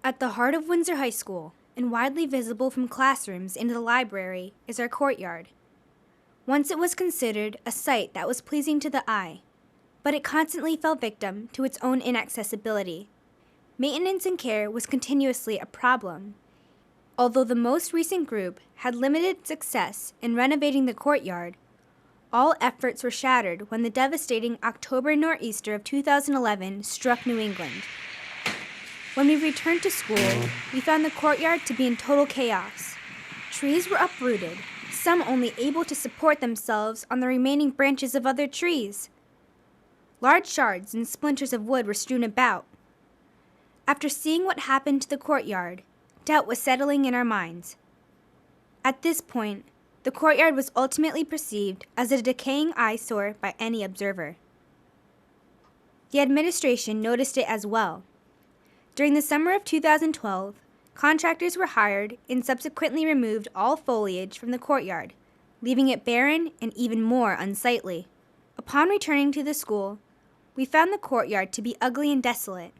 At the heart of Windsor High School, and widely visible from classrooms into the library, is our courtyard. Once it was considered a sight that was pleasing to the eye, but it constantly fell victim to its own inaccessibility. Maintenance and care was continuously a problem. Although the most recent group had limited success in renovating the courtyard, all efforts were shattered when the devastating October nor'easter of 2011 struck New England. When we returned to school, we found the courtyard to be in total chaos. Trees were uprooted, some only able to support themselves on the remaining branches of other trees. Large shards and splinters of wood were strewn about. After seeing what happened to the courtyard, doubt was settling in our minds. At this point, the courtyard was ultimately perceived as a decaying eyesore by any observer. The administration noticed it as well. During the summer of 2012, contractors were hired and subsequently removed all foliage from the courtyard, leaving it barren and even more unsightly. Upon returning to the school, we found the courtyard to be ugly and desolate.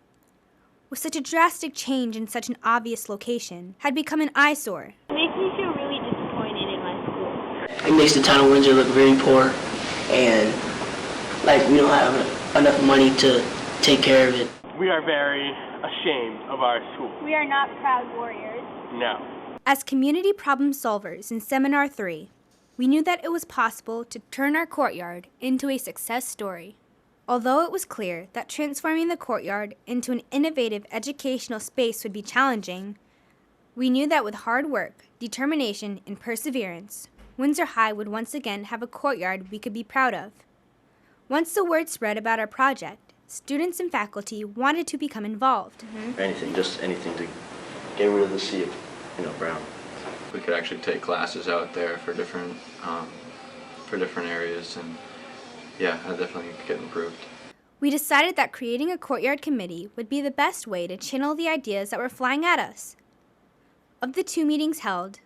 With such a drastic change in such an obvious location, had become an eyesore. It makes me feel really disappointed in my school. It makes the town of Windsor look very poor, and we don't have enough money to take care of it. We are very ashamed of our school. We are not proud warriors. No. As community problem solvers in Seminar 3, we knew that it was possible to turn our courtyard into a success story. Although it was clear that transforming the courtyard into an innovative educational space would be challenging, we knew that with hard work, determination, and perseverance, Windsor High would once again have a courtyard we could be proud of. Once the word spread about our project, students and faculty wanted to become involved. Anything to get rid of the sea of, brown. We could actually take classes out there for different areas, and yeah, that definitely could get improved. We decided that creating a courtyard committee would be the best way to channel the ideas that were flying at us. Of the 2 meetings held,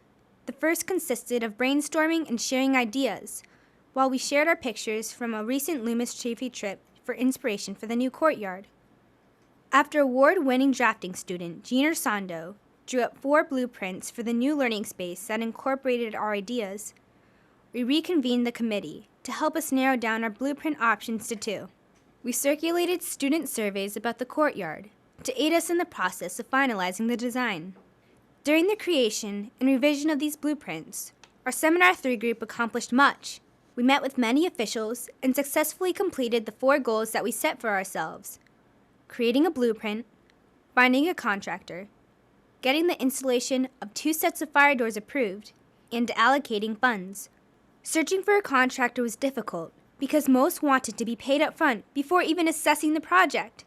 the first consisted of brainstorming and sharing ideas, while we shared our pictures from a recent Loomis Chaffee trip for inspiration for the new courtyard. After award-winning drafting student Jean Ursando drew up 4 blueprints for the new learning space that incorporated our ideas, we reconvened the committee to help us narrow down our blueprint options to 2. We circulated student surveys about the courtyard to aid us in the process of finalizing the design. During the creation and revision of these blueprints, our Seminar 3 group accomplished much. We met with many officials and successfully completed the 4 goals that we set for ourselves: creating a blueprint, finding a contractor, getting the installation of 2 sets of fire doors approved, and allocating funds. Searching for a contractor was difficult because most wanted to be paid up front before even assessing the project.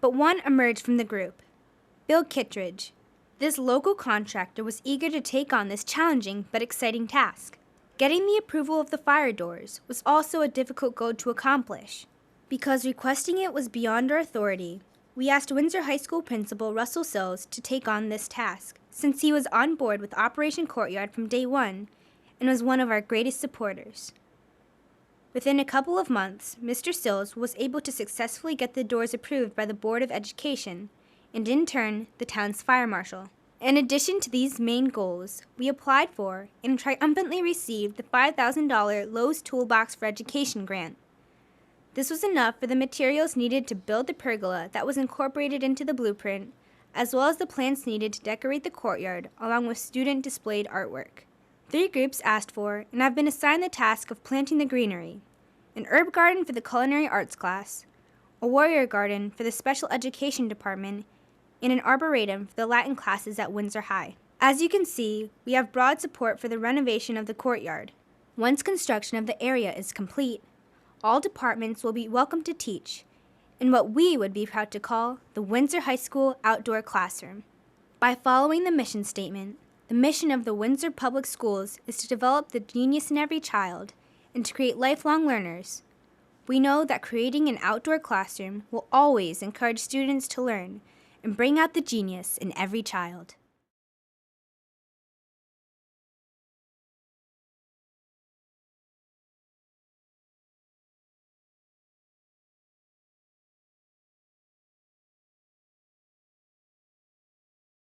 But one emerged from the group: Bill Kittredge. This local contractor was eager to take on this challenging but exciting task. Getting the approval of the fire doors was also a difficult goal to accomplish. Because requesting it was beyond our authority, we asked Windsor High School Principal Russell Sills to take on this task, since he was on board with Operation Courtyard from day one and was one of our greatest supporters. Within a couple of months, Mr. Sills was able to successfully get the doors approved by the Board of Education, and in turn, the town's fire marshal. In addition to these main goals, we applied for and triumphantly received the $5,000 Lowe's Toolbox for Education grant. This was enough for the materials needed to build the pergola that was incorporated into the blueprint, as well as the plants needed to decorate the courtyard, along with student-displayed artwork. 3 groups asked for and have been assigned the task of planting the greenery: an herb garden for the culinary arts class, a warrior garden for the special education department, and an arboretum for the Latin classes at Windsor High. As you can see, we have broad support for the renovation of the courtyard. Once construction of the area is complete, all departments will be welcome to teach in what we would be proud to call the Windsor High School Outdoor Classroom. By following the mission statement, the mission of the Windsor Public Schools is to develop the genius in every child and to create lifelong learners. We know that creating an outdoor classroom will always encourage students to learn and bring out the genius in every child.